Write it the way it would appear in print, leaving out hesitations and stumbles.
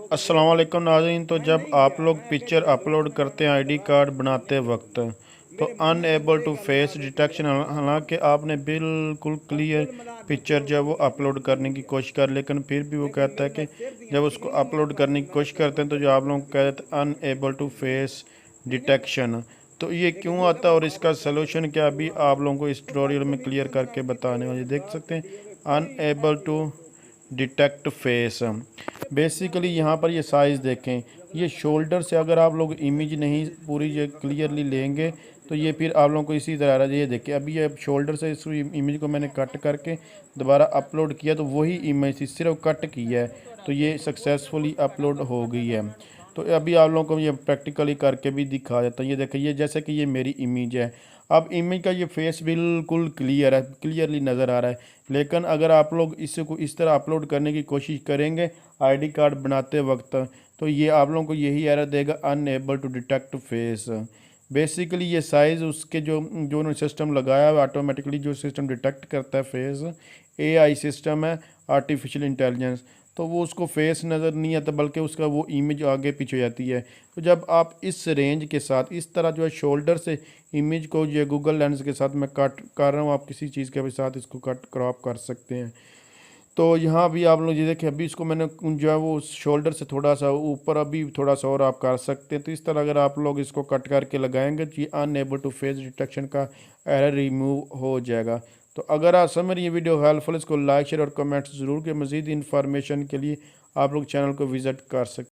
अस्सलाम वालेकुम नाज़रीन। तो जब आप लोग पिक्चर अपलोड करते हैं आईडी कार्ड बनाते वक्त तो अनएबल टू फेस डिटेक्शन, हालांकि आपने बिल्कुल क्लियर पिक्चर जब वो अपलोड करने की कोशिश कर, लेकिन फिर भी वो कहता है कि जब उसको अपलोड करने की कोशिश करते हैं तो जो आप लोग कह देते हैं अनएबल टू फेस डिटेक्शन, तो ये क्यों आता है और इसका सलूशन क्या, अभी आप लोगों को इस ट्यूटोरियल में क्लियर करके बताने वाले। देख सकते हैं unable to detect face. Basically यहाँ पर ये साइज़ देखें, ये शोल्डर से अगर आप लोग इमेज नहीं पूरी ये क्लियरली लेंगे तो ये फिर आप लोगों को इसी तरह आ रहा है। ये देखिए, अभी ये शोल्डर से इस इमेज को मैंने कट करके दोबारा अपलोड किया तो वही इमेज थी, सिर्फ कट किया है तो ये सक्सेसफुली अपलोड हो गई है। तो अभी आप लोगों को ये प्रैक्टिकली करके भी दिखा देता हूँ। ये देखिए, ये जैसे कि ये मेरी इमेज है, अब इमेज का ये फेस बिल्कुल क्लियर है, क्लियरली नज़र आ रहा है। लेकिन अगर आप लोग इसको इस तरह अपलोड करने की कोशिश करेंगे आईडी कार्ड बनाते वक्त तो ये आप लोगों को यही एरर देगा, unable to detect face. Basically ये साइज़ उसके जो जो उन्होंने सिस्टम लगाया है ऑटोमेटिकली जो सिस्टम डिटेक्ट करता है फेस, एआई सिस्टम है, आर्टिफिशियल इंटेलिजेंस, तो वो उसको फेस नज़र नहीं आता बल्कि उसका वो इमेज आगे पीछे हो जाती है। तो जब आप इस रेंज के साथ इस तरह जो है शोल्डर से इमेज को ये गूगल लेंस के साथ मैं कट कर रहा हूँ, आप किसी चीज़ के भी साथ इसको कट क्रॉप कर सकते हैं। तो यहाँ भी आप लोग ये देखिए, अभी इसको मैंने जो है वो शोल्डर से थोड़ा सा ऊपर अभी थोड़ा सा और आप कर सकते हैं। तो इस तरह अगर आप लोग इसको कट करके लगाएंगे तो ये अनएबल टू फेस डिटेक्शन का एरर रिमूव हो जाएगा। तो अगर आप समझ ये वीडियो हेल्पफुल, इसको लाइक शेयर और कमेंट्स ज़रूर कि मज़ीद इन्फॉर्मेशन के लिए आप लोग चैनल को विज़िट कर सकते हैं।